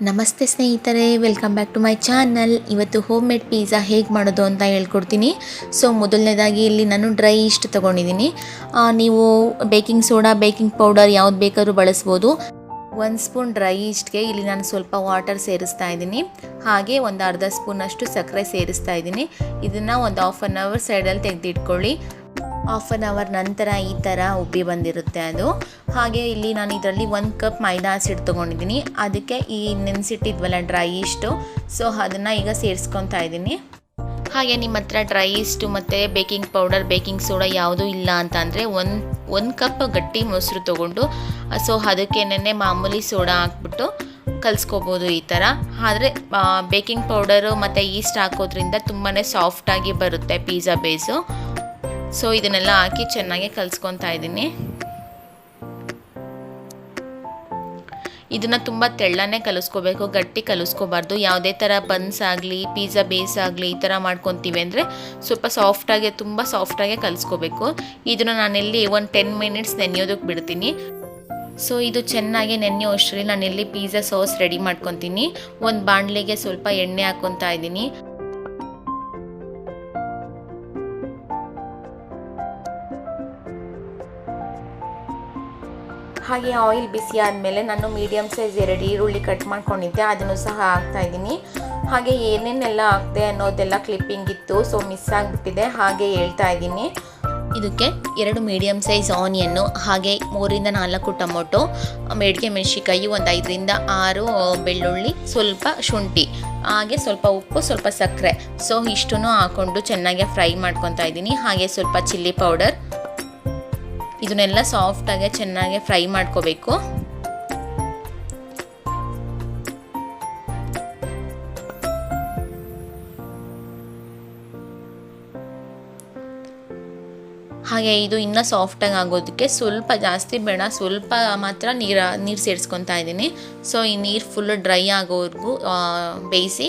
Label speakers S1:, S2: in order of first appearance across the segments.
S1: ನಮಸ್ತೆ ಸ್ನೇಹಿತರೆ, welcome back to my channel. ಇವತ್ತು ಹೋಮ್ ಮೇಡ್ ಪಿಜ್ಜಾ ಹೇಗೆ ಮಾಡೋದು ಅಂತ ಹೇಳ್ಕೊಡ್ತೀನಿ. ಸೊ ಮೊದಲನೇದಾಗಿ ಇಲ್ಲಿ ನಾನು ಡ್ರೈ ಈಸ್ಟ್ ತೊಗೊಂಡಿದ್ದೀನಿ. ನೀವು ಬೇಕಿಂಗ್ ಸೋಡಾ, ಬೇಕಿಂಗ್ ಪೌಡರ್ ಯಾವ್ದು ಬೇಕಾದ್ರೂ ಬಳಸ್ಬೋದು. 1 ಸ್ಪೂನ್ ಡ್ರೈ ಈಸ್ಟ್ಗೆ ಇಲ್ಲಿ ನಾನು ಸ್ವಲ್ಪ ವಾಟರ್ ಸೇರಿಸ್ತಾ ಇದ್ದೀನಿ. ಹಾಗೆ ಒಂದು ಅರ್ಧ ಸ್ಪೂನಷ್ಟು ಸಕ್ಕರೆ ಸೇರಿಸ್ತಾ ಇದ್ದೀನಿ. ಇದನ್ನು ಒಂದು ಹಾಫ್ ಆನ್ ಅವರ್ ಸೈಡಲ್ಲಿ ತೆಗೆದಿಟ್ಕೊಳ್ಳಿ. ಹಾಫ್ ಆನ್ ಅವರ್ ನಂತರ ಈ ಥರ ಉಬ್ಬಿ ಬಂದಿರುತ್ತೆ ಅದು. ಹಾಗೆ ಇಲ್ಲಿ ನಾನು ಇದರಲ್ಲಿ 1 ಕಪ್ ಮೈದಾ ಹಸಿಟ್ಟು ತೊಗೊಂಡಿದ್ದೀನಿ. ಅದಕ್ಕೆ ಈ ನೆನೆಸಿಟ್ಟಿದ್ವಲ್ಲ ಡ್ರೈ ಈಸ್ಟು, ಸೊ ಅದನ್ನು ಈಗ ಸೇರಿಸ್ಕೊತಾ ಇದ್ದೀನಿ. ಹಾಗೆ ನಿಮ್ಮ ಹತ್ರ ಡ್ರೈ ಈಸ್ಟು ಮತ್ತು ಬೇಕಿಂಗ್ ಪೌಡರ್, ಬೇಕಿಂಗ್ ಸೋಡಾ ಯಾವುದೂ ಇಲ್ಲ ಅಂತ ಅಂದರೆ ಒಂದು ಕಪ್ ಗಟ್ಟಿ ಮೊಸರು ತೊಗೊಂಡು ಸೊ ಅದಕ್ಕೇನೆ ಮಾಮೂಲಿ ಸೋಡಾ ಹಾಕ್ಬಿಟ್ಟು ಕಲಿಸ್ಕೋಬೋದು ಈ ಥರ. ಆದರೆ ಬೇಕಿಂಗ್ ಪೌಡರು ಮತ್ತು ಈಸ್ಟ್ ಹಾಕೋದ್ರಿಂದ ತುಂಬಾ ಸಾಫ್ಟಾಗಿ ಬರುತ್ತೆ ಪಿಜ್ಜಾ ಬೇಸು. ಸೊ ಇದನ್ನೆಲ್ಲ ಹಾಕಿ ಚೆನ್ನಾಗಿ ಕಲಿಸ್ಕೊತಾ ಇದ್ದೀನಿ. ಇದನ್ನು ತುಂಬ ತೆಳ್ಳನೆ ಕಲಿಸ್ಕೋಬೇಕು, ಗಟ್ಟಿ ಕಲಿಸ್ಕೋಬಾರ್ದು. ಯಾವುದೇ ಥರ ಬನ್ಸ್ ಆಗಲಿ, ಪಿಜ್ಜಾ ಬೇಸ್ ಆಗಲಿ ಈ ಥರ ಮಾಡ್ಕೊತೀವಿ ಅಂದರೆ ಸ್ವಲ್ಪ ಸಾಫ್ಟಾಗಿ, ತುಂಬ ಸಾಫ್ಟಾಗೆ ಕಲಿಸ್ಕೋಬೇಕು. ಇದನ್ನು ನಾನಿಲ್ಲಿ ಒಂದು 10 ಮಿನಿಟ್ಸ್ ನೆನೆಯೋದಕ್ಕೆ ಬಿಡ್ತೀನಿ. ಸೊ ಇದು ಚೆನ್ನಾಗಿ ನೆನೆಯೋ ಅಷ್ಟರಲ್ಲಿ ನಾನಿಲ್ಲಿ ಪಿಜ್ಜಾ ಸಾಸ್ ರೆಡಿ ಮಾಡ್ಕೊತೀನಿ. ಒಂದು ಬಾಣಲೆಗೆ ಸ್ವಲ್ಪ ಎಣ್ಣೆ ಹಾಕ್ಕೊತಾ ಇದ್ದೀನಿ. ಹಾಗೆ ಆಯಿಲ್ ಬಿಸಿ ಆದಮೇಲೆ ನಾನು ಮೀಡಿಯಮ್ ಸೈಜ್ 2 ಈರುಳ್ಳಿ ಕಟ್ ಮಾಡ್ಕೊಂಡಿದ್ದೆ, ಅದನ್ನು ಸಹ ಹಾಕ್ತಾಯಿದ್ದೀನಿ. ಹಾಗೆ ಏನೇನೆಲ್ಲ ಹಾಕ್ತೆ ಅನ್ನೋದೆಲ್ಲ ಕ್ಲಿಪ್ಪಿಂಗ್ ಇತ್ತು, ಸೊ ಮಿಸ್ ಆಗಿಬಿಟ್ಟಿದೆ, ಹಾಗೆ ಹೇಳ್ತಾ ಇದ್ದೀನಿ. ಇದಕ್ಕೆ 2 ಮೀಡಿಯಮ್ ಸೈಜ್ ಆನಿಯನ್ನು, ಹಾಗೆ 3ರಿಂದ 4 ಟೊಮೊಟೊ, ಮೇಡಿಗೆ ಮೆಣಸಿಕಾಯಿ, ಒಂದು 5ರಿಂದ 6 ಬೆಳ್ಳುಳ್ಳಿ, ಸ್ವಲ್ಪ ಶುಂಠಿ, ಹಾಗೆ ಸ್ವಲ್ಪ ಉಪ್ಪು, ಸ್ವಲ್ಪ ಸಕ್ಕರೆ, ಸೊ ಇಷ್ಟನ್ನು ಹಾಕ್ಕೊಂಡು ಚೆನ್ನಾಗಿ ಫ್ರೈ ಮಾಡ್ಕೊತಾ ಇದ್ದೀನಿ. ಹಾಗೆ ಸ್ವಲ್ಪ ಚಿಲ್ಲಿ ಪೌಡರ್, ಇದನ್ನೆಲ್ಲ ಸಾಫ್ಟಾಗಿ ಚೆನ್ನಾಗಿ ಫ್ರೈ ಮಾಡ್ಕೋಬೇಕು. ಹಾಗೆ ಇದು ಇನ್ನೂ ಸಾಫ್ಟಾಗಿ ಆಗೋದಕ್ಕೆ ಸ್ವಲ್ಪ ಜಾಸ್ತಿ ಬೇಡ, ಸ್ವಲ್ಪ ಮಾತ್ರ ನೀರು ಸೇರಿಸ್ಕೊತಾ ಇದ್ದೀನಿ. ಸೊ ಈ ನೀರು ಫುಲ್ಲು ಡ್ರೈ ಆಗೋವರೆಗೂ ಬೇಯಿಸಿ.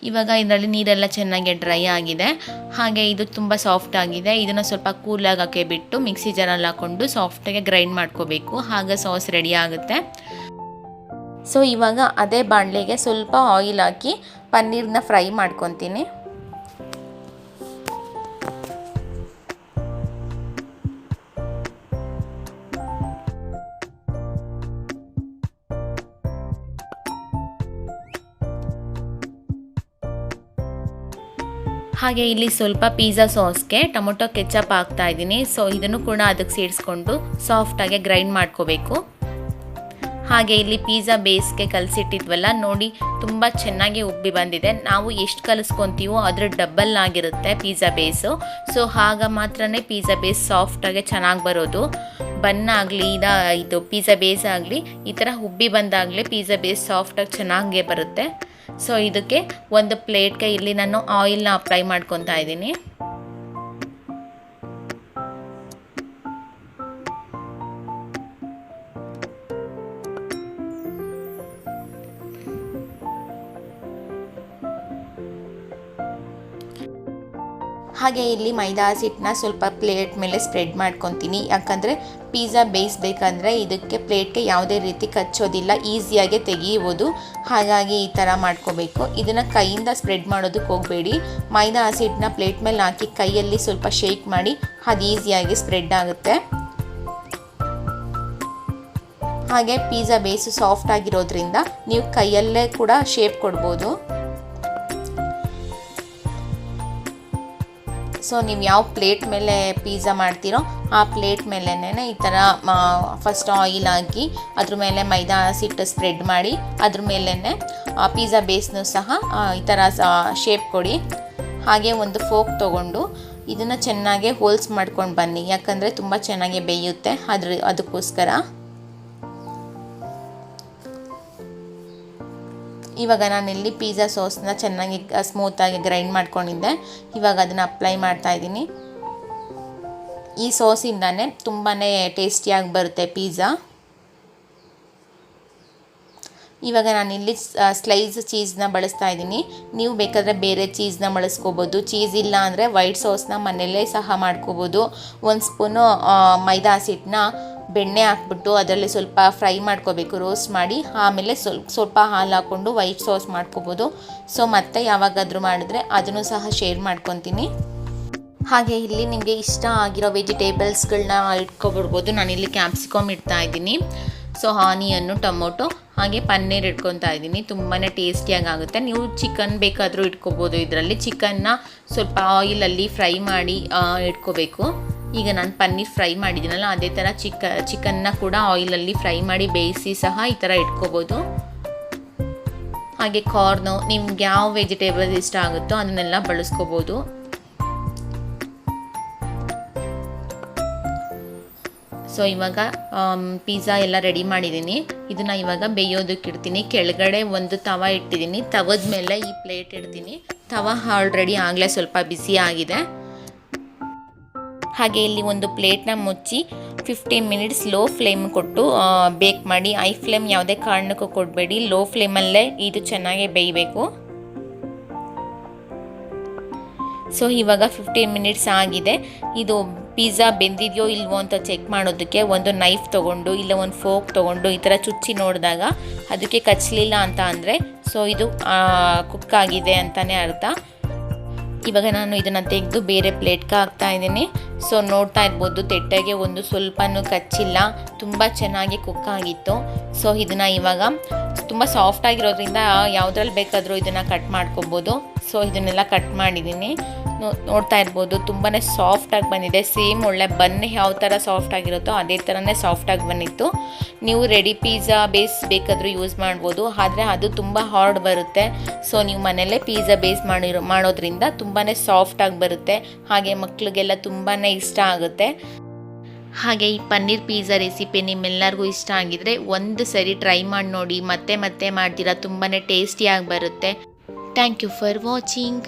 S1: ಇವಾಗ ಇದರಲ್ಲಿ ನೀರೆಲ್ಲ ಚೆನ್ನಾಗಿ ಡ್ರೈ ಆಗಿದೆ. ಹಾಗೆ ಇದು ತುಂಬ ಸಾಫ್ಟ್ ಆಗಿದೆ. ಇದನ್ನು ಸ್ವಲ್ಪ ಕೂಲಾಗಕ್ಕೆ ಬಿಟ್ಟು ಮಿಕ್ಸಿ ಜಾರಲ್ಲಿ ಹಾಕ್ಕೊಂಡು ಸಾಫ್ಟಾಗಿ ಗ್ರೈಂಡ್ ಮಾಡ್ಕೋಬೇಕು. ಹಾಗೆ ಸಾಸ್ ರೆಡಿ ಆಗುತ್ತೆ. ಸೊ ಇವಾಗ ಅದೇ ಬಾಣಲೆಗೆ ಸ್ವಲ್ಪ ಆಯಿಲ್ ಹಾಕಿ ಪನ್ನೀರನ್ನ ಫ್ರೈ ಮಾಡ್ಕೊತೀನಿ. ಹಾಗೆ ಇಲ್ಲಿ ಸ್ವಲ್ಪ ಪಿಜ್ಜಾ ಸಾಸ್ಗೆ ಟೊಮೊಟೊ ಕೆಚಪ್ ಹಾಕ್ತಾ ಇದ್ದೀನಿ. ಸೊ ಇದನ್ನು ಕೂಡ ಅದಕ್ಕೆ ಸೇರಿಸ್ಕೊಂಡು ಸಾಫ್ಟಾಗಿ ಗ್ರೈಂಡ್ ಮಾಡ್ಕೋಬೇಕು. ಹಾಗೆ ಇಲ್ಲಿ ಪಿಜ್ಜಾ ಬೇಸ್ಗೆ ಕಲಸಿಟ್ಟಿದ್ವಲ್ಲ ನೋಡಿ, ತುಂಬ ಚೆನ್ನಾಗಿ ಉಬ್ಬಿ ಬಂದಿದೆ. ನಾವು ಎಷ್ಟು ಕಲಿಸ್ಕೊತೀವೋ ಅದ್ರ ಡಬಲ್ ಆಗಿರುತ್ತೆ ಪಿಜ್ಜಾ ಬೇಸು. ಸೊ ಆಗ ಮಾತ್ರನೇ ಪಿಜ್ಜಾ ಬೇಸ್ ಸಾಫ್ಟಾಗಿ ಚೆನ್ನಾಗಿ ಬರೋದು. ಬನ್ನಾಗಲಿ ಇದು ಪಿಜ್ಜಾ ಬೇಸ್ ಆಗಲಿ ಈ ಥರ ಉಬ್ಬಿ ಬಂದಾಗಲೇ ಪಿಜ್ಜಾ ಬೇಸ್ ಸಾಫ್ಟಾಗಿ ಚೆನ್ನಾಗೇ ಬರುತ್ತೆ. ಸೊ ಇದಕ್ಕೆ ಒಂದು ಪ್ಲೇಟ್ಗೆ ಇಲ್ಲಿ ನಾನು ಆಯಿಲ್ನ ಅಪ್ಲೈ ಮಾಡ್ಕೊತಾ ಇದ್ದೀನಿ. ಹಾಗೆ ಇಲ್ಲಿ ಮೈದಾ ಹಸಿಟ್ಟನ್ನ ಸ್ವಲ್ಪ ಪ್ಲೇಟ್ ಮೇಲೆ ಸ್ಪ್ರೆಡ್ ಮಾಡ್ಕೊತೀನಿ. ಯಾಕಂದರೆ ಪಿಜ್ಜಾ ಬೇಯಿಸ್ಬೇಕಂದ್ರೆ ಇದಕ್ಕೆ ಪ್ಲೇಟ್ಗೆ ಯಾವುದೇ ರೀತಿ ಕಚ್ಚೋದಿಲ್ಲ, ಈಸಿಯಾಗಿ ತೆಗೆಯುವುದು. ಹಾಗಾಗಿ ಈ ಥರ ಮಾಡ್ಕೋಬೇಕು. ಇದನ್ನು ಕೈಯಿಂದ ಸ್ಪ್ರೆಡ್ ಮಾಡೋದಕ್ಕೆ ಹೋಗಬೇಡಿ. ಮೈದಾ ಹಸಿಟ್ಟನ್ನ ಪ್ಲೇಟ್ ಮೇಲೆ ಹಾಕಿ ಕೈಯಲ್ಲಿ ಸ್ವಲ್ಪ ಶೇಕ್ ಮಾಡಿ, ಅದು ಈಸಿಯಾಗಿ ಸ್ಪ್ರೆಡ್ ಆಗುತ್ತೆ. ಹಾಗೆ ಪಿಜ್ಜಾ ಬೇಸು ಸಾಫ್ಟ್ ಆಗಿರೋದ್ರಿಂದ ನೀವು ಕೈಯಲ್ಲೇ ಕೂಡ ಶೇಪ್ ಕೊಡ್ಬೋದು. ಸೊ ನೀವು ಯಾವ ಪ್ಲೇಟ್ ಮೇಲೆ ಪಿಜ್ಜಾ ಮಾಡ್ತೀರೋ ಆ ಪ್ಲೇಟ್ ಮೇಲೇ ಈ ಥರ ಫಸ್ಟ್ ಆಯಿಲ್ ಹಾಕಿ ಅದ್ರ ಮೇಲೆ ಮೈದಾ ಹಸಿಟ್ಟು ಸ್ಪ್ರೆಡ್ ಮಾಡಿ ಅದ್ರ ಮೇಲೇ ಪಿಜ್ಜಾ ಬೇಸ್ನೂ ಸಹ ಈ ಥರ ಶೇಪ್ ಕೊಡಿ. ಹಾಗೆ ಒಂದು ಫೋಕ್ ತೊಗೊಂಡು ಇದನ್ನು ಚೆನ್ನಾಗಿ ಹೋಲ್ಸ್ ಮಾಡ್ಕೊಂಡು ಬನ್ನಿ, ಯಾಕಂದರೆ ತುಂಬ ಚೆನ್ನಾಗಿ ಬೇಯುತ್ತೆ ಅದಕ್ಕೋಸ್ಕರ. ಇವಾಗ ನಾನಿಲ್ಲಿ ಪಿಜ್ಜಾ ಸಾಸ್ನ ಚೆನ್ನಾಗಿ ಸ್ಮೂತಾಗಿ ಗ್ರೈಂಡ್ ಮಾಡ್ಕೊಂಡಿದ್ದೆ. ಇವಾಗ ಅದನ್ನು ಅಪ್ಲೈ ಮಾಡ್ತಾಯಿದ್ದೀನಿ. ಈ ಸಾಸಿಂದನೇ ತುಂಬಾ ಟೇಸ್ಟಿಯಾಗಿ ಬರುತ್ತೆ ಪಿಜ್ಜಾ. ಇವಾಗ ನಾನಿಲ್ಲಿ ಸ್ಲೈಸ್ ಚೀಸ್ನ ಬಳಸ್ತಾ ಇದ್ದೀನಿ. ನೀವು ಬೇಕಾದರೆ ಬೇರೆ ಚೀಸ್ನ ಬಳಸ್ಕೋಬೋದು. ಚೀಸ್ ಇಲ್ಲ ಅಂದರೆ ವೈಟ್ ಸಾಸ್ನ ಮನೆಯಲ್ಲೇ ಸಹ ಮಾಡ್ಕೋಬೋದು. 1 ಸ್ಪೂನು ಮೈದಾ ಹಸಿಟ್ಟನ್ನ ಬೆಣ್ಣೆ ಹಾಕ್ಬಿಟ್ಟು ಅದರಲ್ಲಿ ಸ್ವಲ್ಪ ಫ್ರೈ ಮಾಡ್ಕೋಬೇಕು, ರೋಸ್ಟ್ ಮಾಡಿ. ಆಮೇಲೆ ಸ್ವಲ್ಪ ಹಾಲು ಹಾಕ್ಕೊಂಡು ವೈಟ್ ಸಾಸ್ ಮಾಡ್ಕೋಬೋದು. ಸೊ ಮತ್ತೆ ಯಾವಾಗಾದರೂ ಮಾಡಿದ್ರೆ ಅದನ್ನು ಸಹ ಶೇರ್ ಮಾಡ್ಕೊತೀನಿ. ಹಾಗೆ ಇಲ್ಲಿ ನಿಮಗೆ ಇಷ್ಟ ಆಗಿರೋ ವೆಜಿಟೇಬಲ್ಸ್ಗಳನ್ನ ಇಟ್ಕೊಬಿಡ್ಬೋದು. ನಾನಿಲ್ಲಿ ಕ್ಯಾಪ್ಸಿಕಮ್ ಇಡ್ತಾ ಇದ್ದೀನಿ. ಸೊ ಆನಿಯನ್ನು, ಟೊಮೊಟೊ ಹಾಗೆ ಪನ್ನೀರ್ ಇಟ್ಕೊತಾ ಇದ್ದೀನಿ. ತುಂಬಾ ಟೇಸ್ಟಿಯಾಗಿ ಆಗುತ್ತೆ. ನೀವು ಚಿಕನ್ ಬೇಕಾದರೂ ಇಟ್ಕೋಬೋದು. ಇದರಲ್ಲಿ ಚಿಕನ್ನ ಸ್ವಲ್ಪ ಆಯಿಲಲ್ಲಿ ಫ್ರೈ ಮಾಡಿ ಇಟ್ಕೋಬೇಕು. ಈಗ ನಾನು ಪನ್ನೀರ್ ಫ್ರೈ ಮಾಡಿದ್ದೀನಲ್ಲ, ಅದೇ ಥರ ಚಿಕನ್ನ ಕೂಡ ಆಯಿಲಲ್ಲಿ ಫ್ರೈ ಮಾಡಿ ಬೇಯಿಸಿ ಸಹ ಈ ಥರ ಇಟ್ಕೋಬೋದು. ಹಾಗೆ ಕಾರ್ನು, ನಿಮ್ಗೆ ಯಾವ ವೆಜಿಟೇಬಲ್ಸ್ ಇಷ್ಟ ಆಗುತ್ತೋ ಅದನ್ನೆಲ್ಲ ಬಳಸ್ಕೋಬೋದು. ಸೊ ಇವಾಗ ಪಿಜ್ಜಾ ಎಲ್ಲ ರೆಡಿ ಮಾಡಿದ್ದೀನಿ. ಇದನ್ನು ಇವಾಗ ಬೇಯೋದಕ್ಕೆ ಇಡ್ತೀನಿ. ಕೆಳಗಡೆ ಒಂದು ತವ ಇಟ್ಟಿದ್ದೀನಿ. ತವದ ಮೇಲೆ ಈ ಪ್ಲೇಟ್ ಇಡ್ತೀನಿ. ತವ ಆಲ್ರೆಡಿ ಆಗಲೇ ಸ್ವಲ್ಪ ಬಿಸಿ ಆಗಿದೆ. ಹಾಗೆ ಇಲ್ಲಿ ಒಂದು ಪ್ಲೇಟ್ನ ಮುಚ್ಚಿ 15 ಮಿನಿಟ್ಸ್ ಲೋ ಫ್ಲೇಮ್ ಕೊಟ್ಟು ಬೇಕ್ ಮಾಡಿ. ಹೈ ಫ್ಲೇಮ್ ಯಾವುದೇ ಕಾರಣಕ್ಕೂ ಕೊಡಬೇಡಿ. ಲೋ ಫ್ಲೇಮಲ್ಲೇ ಇದು ಚೆನ್ನಾಗಿ ಬೇಯಬೇಕು. ಸೊ ಇವಾಗ 15 ಮಿನಿಟ್ಸ್ ಆಗಿದೆ. ಇದು ಪಿಜ್ಜಾ ಬೆಂದಿದೆಯೋ ಇಲ್ವೋ ಅಂತ ಚೆಕ್ ಮಾಡೋದಕ್ಕೆ ಒಂದು ನೈಫ್ ತೊಗೊಂಡು ಇಲ್ಲ ಒಂದು ಫೋಕ್ ತೊಗೊಂಡು ಈ ಥರ ಚುಚ್ಚಿ ನೋಡಿದಾಗ ಅದಕ್ಕೆ ಕಚ್ಚಲಿಲ್ಲ ಅಂತ ಅಂದರೆ ಸೊ ಇದು ಕುಕ್ ಆಗಿದೆ ಅಂತಲೇ ಅರ್ಥ. ಇವಾಗ ನಾನು ಇದನ್ನು ತೆಗೆದು ಬೇರೆ ಪ್ಲೇಟ್ಗೆ ಹಾಕ್ತಾ ಇದ್ದೀನಿ. ಸೊ ನೋಡ್ತಾ ಇರ್ಬೋದು, ತೆಟ್ಟಗೆ ಒಂದು ಸ್ವಲ್ಪನೂ ಕಚ್ಚಿಲ್ಲ, ತುಂಬ ಚೆನ್ನಾಗಿ ಕುಕ್ ಆಗಿತ್ತು. ಸೊ ಇದನ್ನು ಇವಾಗ ತುಂಬ ಸಾಫ್ಟ್ ಆಗಿರೋದ್ರಿಂದ ಯಾವುದ್ರಲ್ಲಿ ಬೇಕಾದರೂ ಇದನ್ನು ಕಟ್ ಮಾಡ್ಕೊಬೋದು. ಸೊ ಇದನ್ನೆಲ್ಲ ಕಟ್ ಮಾಡಿದ್ದೀನಿ. ನೋಡ್ತಾ ಇರ್ಬೋದು, ತುಂಬಾ ಸಾಫ್ಟಾಗಿ ಬಂದಿದೆ. ಸೇಮ್ ಒಳ್ಳೆ ಬನ್ ಯಾವ ಥರ ಸಾಫ್ಟ್ ಆಗಿರುತ್ತೋ ಅದೇ ಥರನೇ ಸಾಫ್ಟಾಗಿ ಬಂದಿತ್ತು. ನೀವು ರೆಡಿ ಪಿಜ್ಜಾ ಬೇಸ್ ಬೇಕಾದರೂ ಯೂಸ್ ಮಾಡ್ಬೋದು, ಆದರೆ ಅದು ತುಂಬ ಹಾರ್ಡ್ ಬರುತ್ತೆ. ಸೊ ನೀವು ಮನೆಯಲ್ಲೇ ಪಿಜ್ಜಾ ಬೇಸ್ ಮಾಡೋದ್ರಿಂದ ತುಂಬಾ ಸಾಫ್ಟಾಗಿ ಬರುತ್ತೆ. ಹಾಗೆ ಮಕ್ಕಳಿಗೆಲ್ಲ ತುಂಬಾ ಇಷ್ಟ ಆಗುತ್ತೆ. ಹಾಗೆ ಈ ಪನ್ನೀರ್ ಪಿಜ್ಜಾ ರೆಸಿಪಿ ನಿಮ್ಮೆಲ್ಲರಿಗೂ ಇಷ್ಟ ಆಗಿದ್ರೆ ಒಂದು ಸರಿ ಟ್ರೈ ಮಾಡಿ ನೋಡಿ. ಮತ್ತೆ ಮತ್ತೆ ಮಾಡ್ತೀರಾ, ತುಂಬಾ ಟೇಸ್ಟಿಯಾಗಿ ಬರುತ್ತೆ. Thank you for watching.